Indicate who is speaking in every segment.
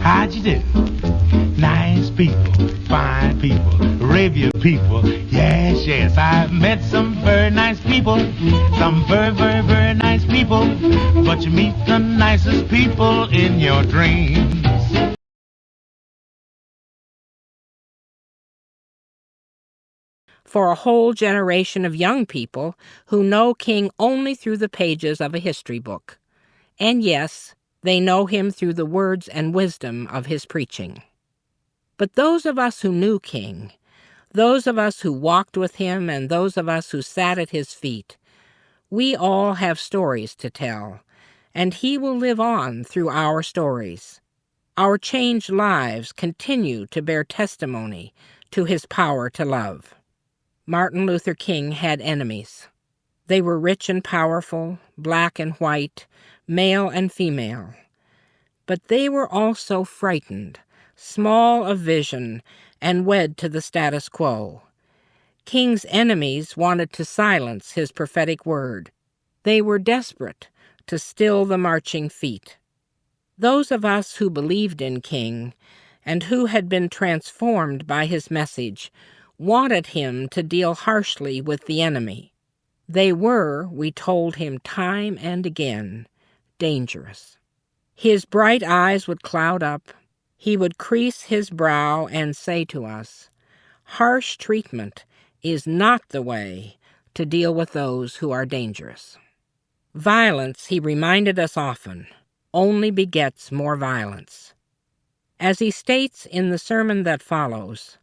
Speaker 1: How'd you do? Nice people, fine people, Arabia people. Yes, yes, I've met some very nice people. Some very, very, very nice people. But you meet the nicest people in your dreams.
Speaker 2: For a whole generation of young people who know King only through the pages of a history book. And yes, they know him through the words and wisdom of his preaching. But those of us who knew King, those of us who walked with him, and those of us who sat at his feet, we all have stories to tell, and he will live on through our stories. Our changed lives continue to bear testimony to his power to love. Martin Luther King had enemies. They were rich and powerful, black and white, male and female. But they were also frightened, small of vision, and wed to the status quo. King's enemies wanted to silence his prophetic word. They were desperate to still the marching feet. Those of us who believed in King and who had been transformed by his message wanted him to deal harshly with the enemy. They were, we told him time and again, dangerous. His bright eyes would cloud up. He would crease his brow and say to us, "Harsh treatment is not the way to deal with those who are dangerous." Violence, he reminded us often, only begets more violence. As he states in the sermon that follows,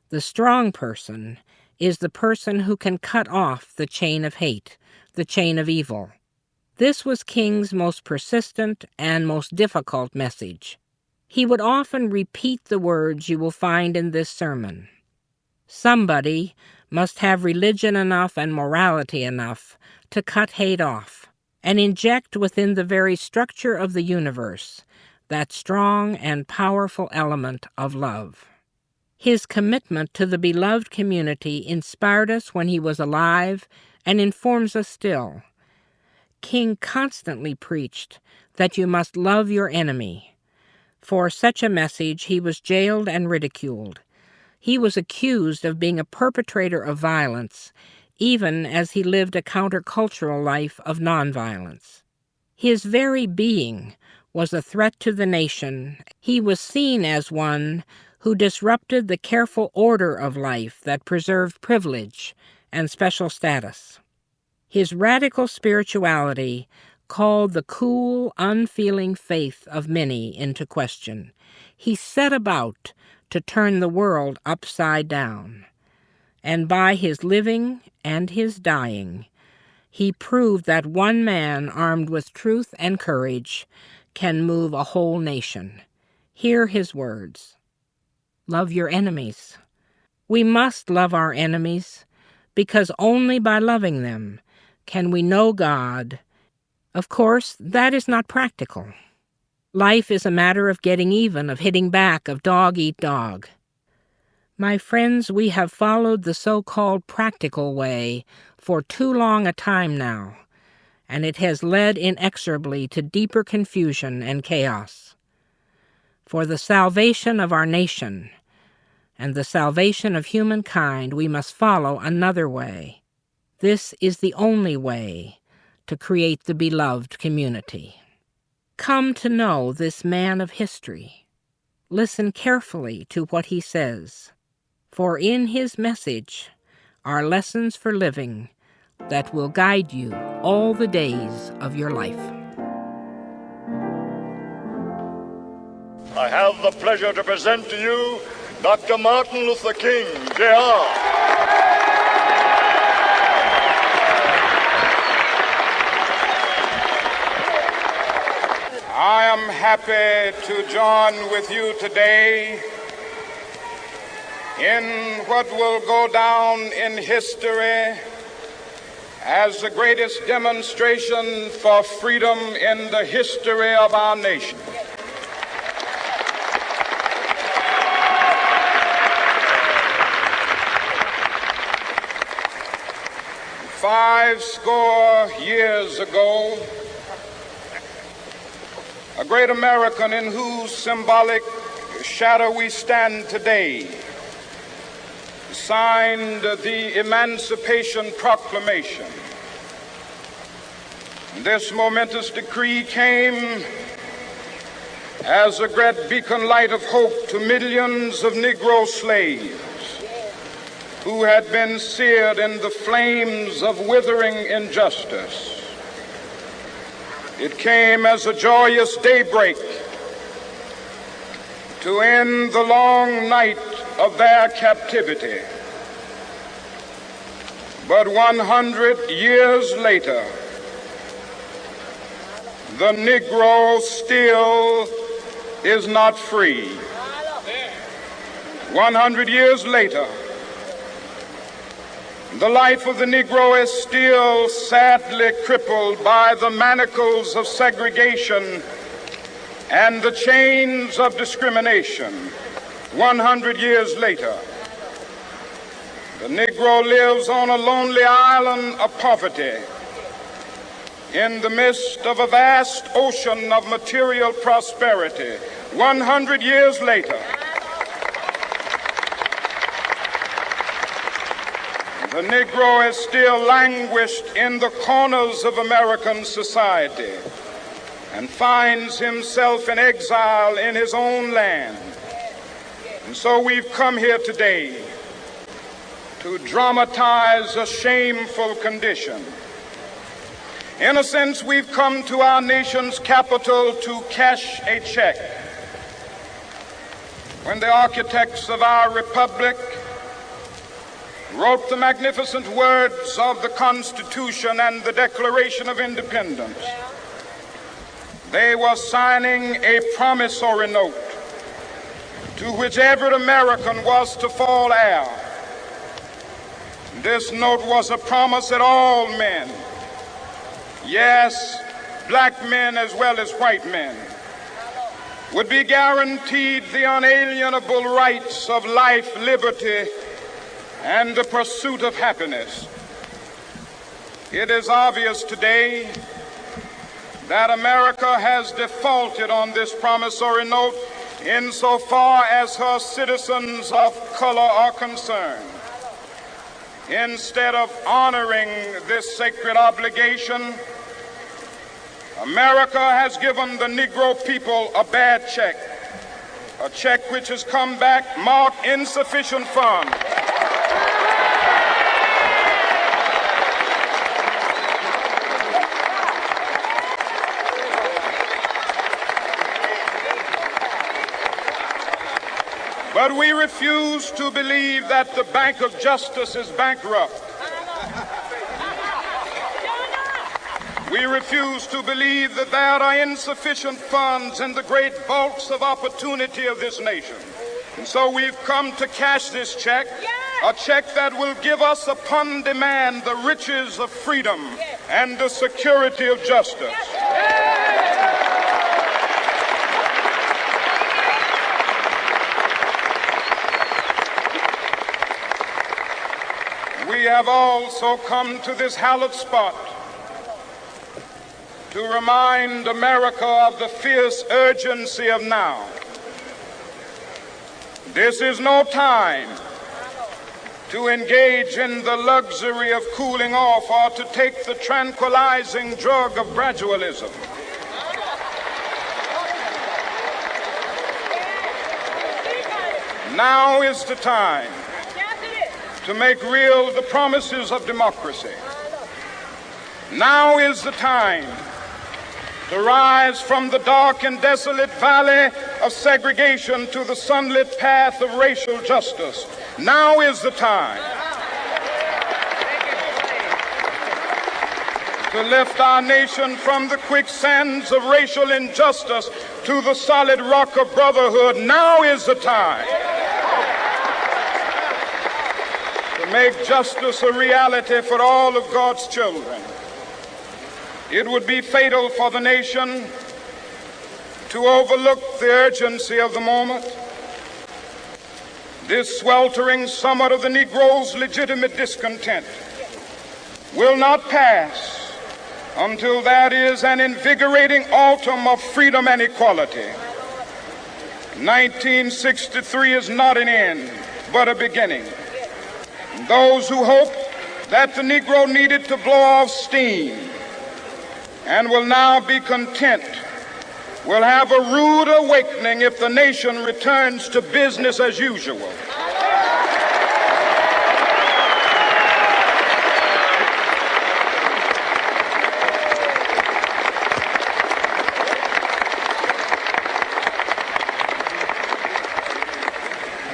Speaker 2: the strong person is the person who can cut off the chain of hate, the chain of evil. This was King's most persistent and most difficult message. He would often repeat the words you will find in this sermon. Somebody must have religion enough and morality enough to cut hate off and inject within the very structure of the universe that strong and powerful element of love. His commitment to the beloved community inspired us when he was alive and informs us still. King constantly preached that you must love your enemy. For such a message, he was jailed and ridiculed. He was accused of being a perpetrator of violence, even as he lived a countercultural life of nonviolence. His very being was a threat to the nation. He was seen as one who disrupted the careful order of life that preserved privilege and special status. His radical spirituality called the cool, unfeeling faith of many into question. He set about to turn the world upside down. And by his living and his dying, he proved that one man armed with truth and courage can move a whole nation. Hear his words. Love your enemies. We must love our enemies, because only by loving them can we know God. Of course, that is not practical. Life is a matter of getting even, of hitting back, of dog eat dog. My friends, we have followed the so-called practical way for too long a time now, and it has led inexorably to deeper confusion and chaos. For the salvation of our nation and the salvation of humankind, we must follow another way. This is the only way to create the beloved community. Come to know this man of history. Listen carefully to what he says, for in his message are lessons for living that will guide you all the days of your life.
Speaker 3: I have the pleasure to present to you Dr. Martin Luther King, Jr.
Speaker 4: I am happy to join with you today in what will go down in history as the greatest demonstration for freedom in the history of our nation. Five score years ago, a great American in whose symbolic shadow we stand today, signed the Emancipation Proclamation. This momentous decree came as a great beacon light of hope to millions of Negro slaves who had been seared in the flames of withering injustice. It came as a joyous daybreak to end the long night of their captivity. But 100 years later, the Negro still is not free. 100 years later, the life of the Negro is still sadly crippled by the manacles of segregation and the chains of discrimination. 100 years later, the Negro lives on a lonely island of poverty in the midst of a vast ocean of material prosperity. 100 years later, the Negro is still languished in the corners of American society and finds himself in exile in his own land. And so we've come here today to dramatize a shameful condition. In a sense, we've come to our nation's capital to cash a check. When the architects of our republic wrote the magnificent words of the Constitution and the Declaration of Independence, they were signing a promissory note to which every American was to fall heir. This note was a promise that all men, yes, black men as well as white men, would be guaranteed the unalienable rights of life, liberty, and the pursuit of happiness. It is obvious today that America has defaulted on this promissory note insofar as her citizens of color are concerned. Instead of honoring this sacred obligation, America has given the Negro people a bad check, a check which has come back marked insufficient funds. But we refuse to believe that the Bank of Justice is bankrupt. We refuse to believe that there are insufficient funds in the great vaults of opportunity of this nation. And so we've come to cash this check, a check that will give us upon demand the riches of freedom and the security of justice. We have also come to this hallowed spot to remind America of the fierce urgency of now. This is no time to engage in the luxury of cooling off or to take the tranquilizing drug of gradualism. Now is the time to make real the promises of democracy. Now is the time to rise from the dark and desolate valley of segregation to the sunlit path of racial justice. Now is the time to lift our nation from the quicksands of racial injustice to the solid rock of brotherhood. Now is the time to make justice a reality for all of God's children. It would be fatal for the nation to overlook the urgency of the moment. This sweltering summit of the Negro's legitimate discontent will not pass until that is an invigorating autumn of freedom and equality. 1963 is not an end, but a beginning. Those who hope that the Negro needed to blow off steam and will now be content will have a rude awakening if the nation returns to business as usual.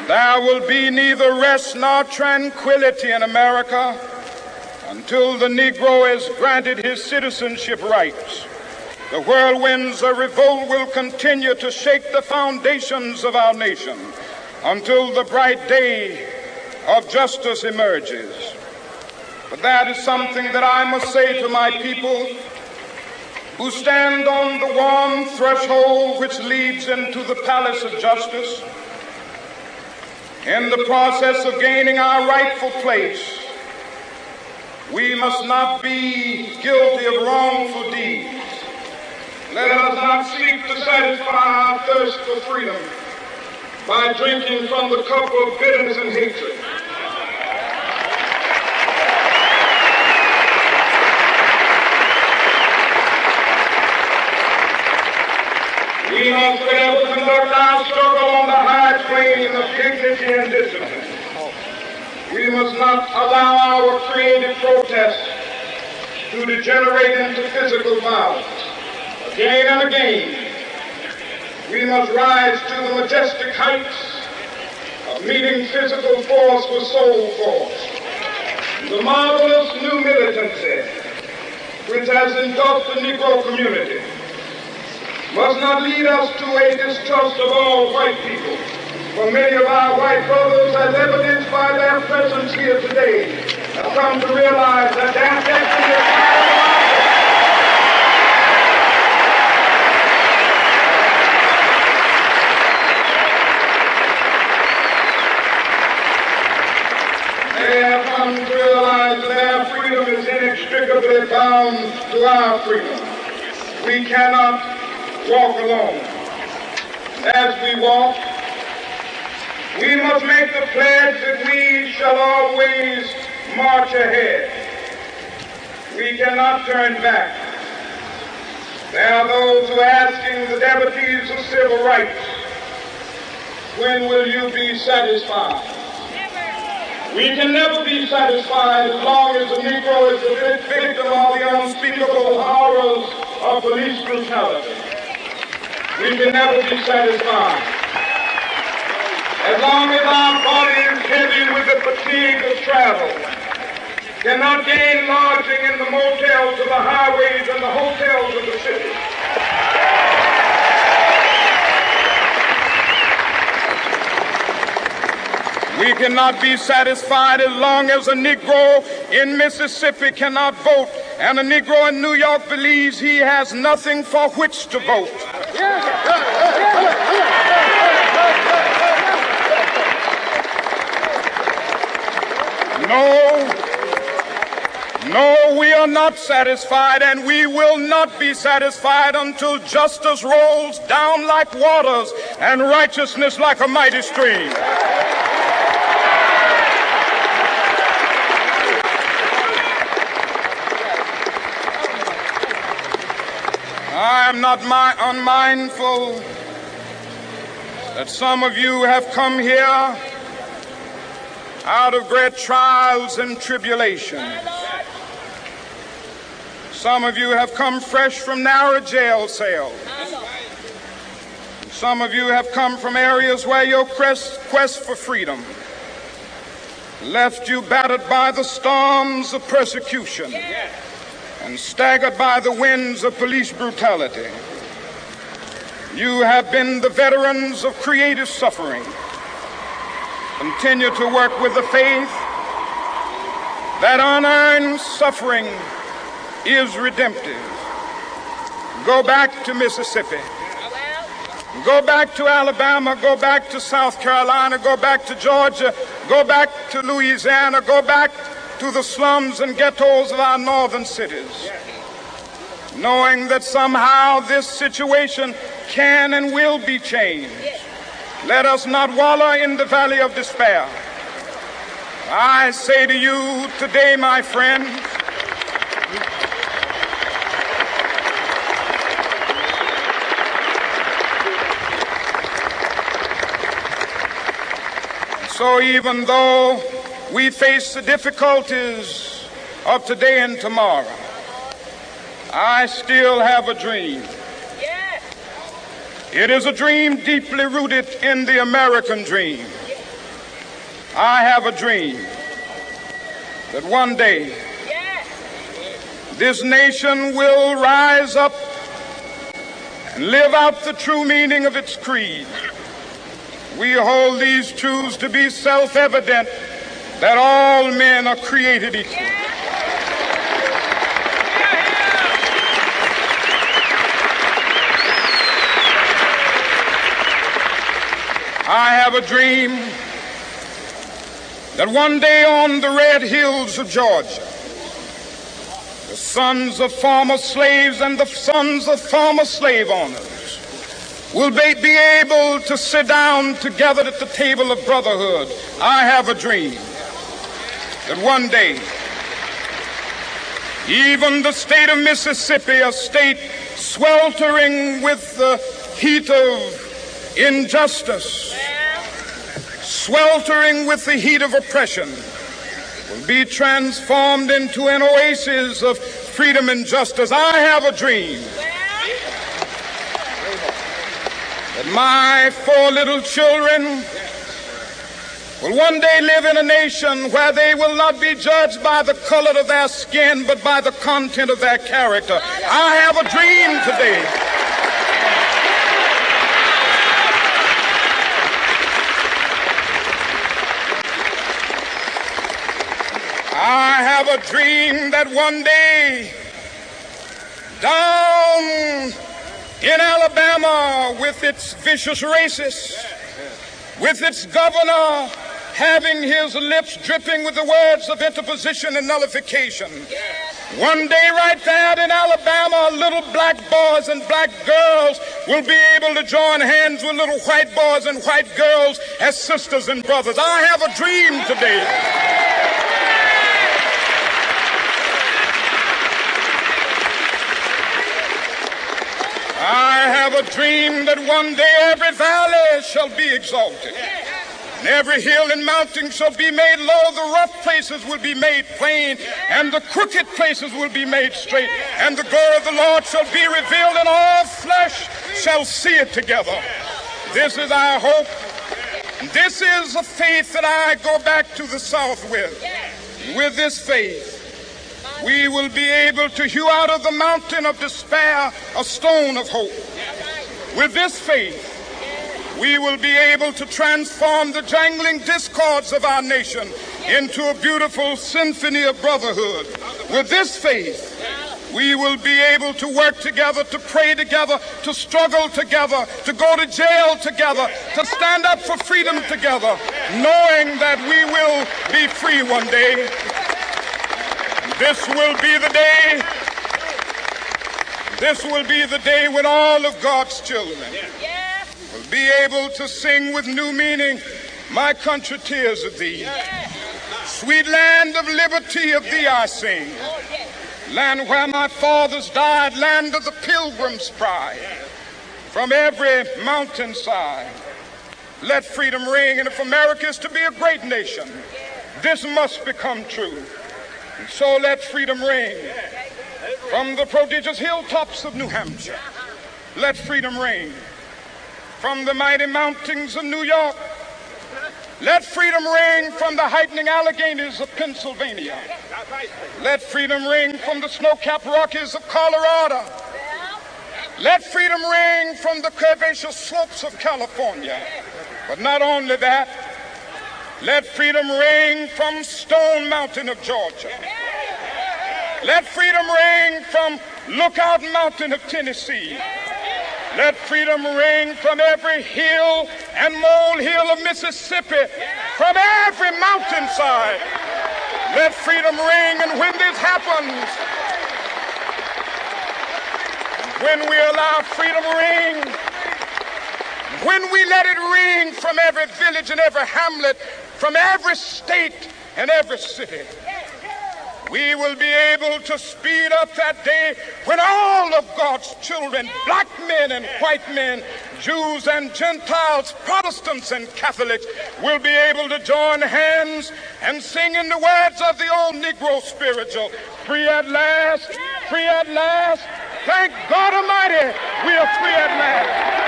Speaker 4: There will be neither rest nor tranquility in America until the Negro is granted his citizenship rights. The whirlwinds of revolt will continue to shake the foundations of our nation until the bright day of justice emerges. But that is something that I must say to my people who stand on the warm threshold which leads into the palace of justice. In the process of gaining our rightful place, we must not be guilty of wrongful deeds. Let us not seek to satisfy our thirst for freedom by drinking from the cup of bitterness and hatred. We must forever conduct our struggle on the high plane of dignity and discipline. We must not allow our creative protest to degenerate into physical violence. Again and again, we must rise to the majestic heights of meeting physical force with soul force. The marvelous new militancy which has engulfed the Negro community must not lead us to a distrust of all white people. For many of our white brothers, as evidenced by their presence here today, have come to realize that their destiny is not They have come to realize that their freedom is inextricably bound to our freedom. We cannot walk alone. As we walk, we must make the pledge that we shall always march ahead. We cannot turn back. There are those who are asking the devotees of civil rights, when will you be satisfied? We can never be satisfied as long as the Negro is the victim of the unspeakable horrors of police brutality. We can never be satisfied as long as our body is heavy with the fatigue of travel, cannot gain lodging in the motels of the highways and the hotels of the city. We cannot be satisfied as long as a Negro in Mississippi cannot vote and a Negro in New York believes he has nothing for which to vote. No, we are not satisfied, and we will not be satisfied until justice rolls down like waters and righteousness like a mighty stream. I am not unmindful that some of you have come here out of great trials and tribulations. Some of you have come fresh from narrow jail cells. Some of you have come from areas where your quest for freedom left you battered by the storms of persecution and staggered by the winds of police brutality. You have been the veterans of creative suffering. Continue to work with the faith that unearned suffering is redemptive. Go back to Mississippi. Go back to Alabama. Go back to South Carolina. Go back to Georgia. Go back to Louisiana. Go back to the slums and ghettos of our northern cities. knowing that somehow this situation can and will be changed. Let us not wallow in the valley of despair. I say to you today, my friends, so even though we face the difficulties of today and tomorrow, I still have a dream. It is a dream deeply rooted in the American dream. I have a dream that one day this nation will rise up and live out the true meaning of its creed. We hold these truths to be self-evident, that all men are created equal. I have a dream that one day on the red hills of Georgia, the sons of former slaves and the sons of former slave owners will be able to sit down together at the table of brotherhood. I have a dream that one day even the state of Mississippi, a state sweltering with the heat of injustice, sweltering with the heat of oppression, will be transformed into an oasis of freedom and justice. I have a dream that my 4 little children will one day live in a nation where they will not be judged by the color of their skin, but by the content of their character. I have a dream today I have a dream that one day down in Alabama, with its vicious racists, with its governor having his lips dripping with the words of interposition and nullification, one day right there in Alabama, little black boys and black girls will be able to join hands with little white boys and white girls as sisters and brothers. I have a dream today I have a dream that one day every valley shall be exalted, and every hill and mountain shall be made low. The rough places will be made plain, and the crooked places will be made straight. And the glory of the Lord shall be revealed, and all flesh shall see it together. This is our hope. This is a faith that I go back to the South with. With this faith, we will be able to hew out of the mountain of despair a stone of hope. With this faith, we will be able to transform the jangling discords of our nation into a beautiful symphony of brotherhood. With this faith, we will be able to work together, to pray together, to struggle together, to go to jail together, to stand up for freedom together, knowing that we will be free one day. This will be the day when all of God's children will be able to sing with new meaning, my country, tears of thee. Sweet land of liberty, of thee I sing. Land where my fathers died, land of the pilgrim's pride. From every mountainside, let freedom ring. And if America is to be a great nation, this must become true. And so let freedom ring from the prodigious hilltops of New Hampshire. Let freedom ring from the mighty mountains of New York. Let freedom ring from the heightening Alleghenies of Pennsylvania. Let freedom ring from the snow-capped Rockies of Colorado. Let freedom ring from the curvaceous slopes of California. But not only that, let freedom ring from Stone Mountain of Georgia. Let freedom ring from Lookout Mountain of Tennessee. Let freedom ring from every hill and molehill of Mississippi, from every mountainside. Let freedom ring, and when this happens, when we allow freedom ring, when we let it ring from every village and every hamlet, from every state and every city, we will be able to speed up that day when all of God's children, black men and white men, Jews and Gentiles, Protestants and Catholics, will be able to join hands and sing in the words of the old Negro spiritual, free at last, free at last. Thank God Almighty, we are free at last.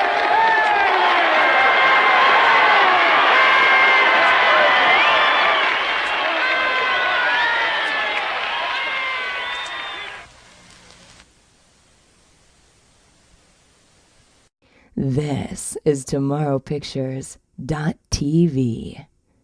Speaker 5: This is Tomorrowpictures.TV.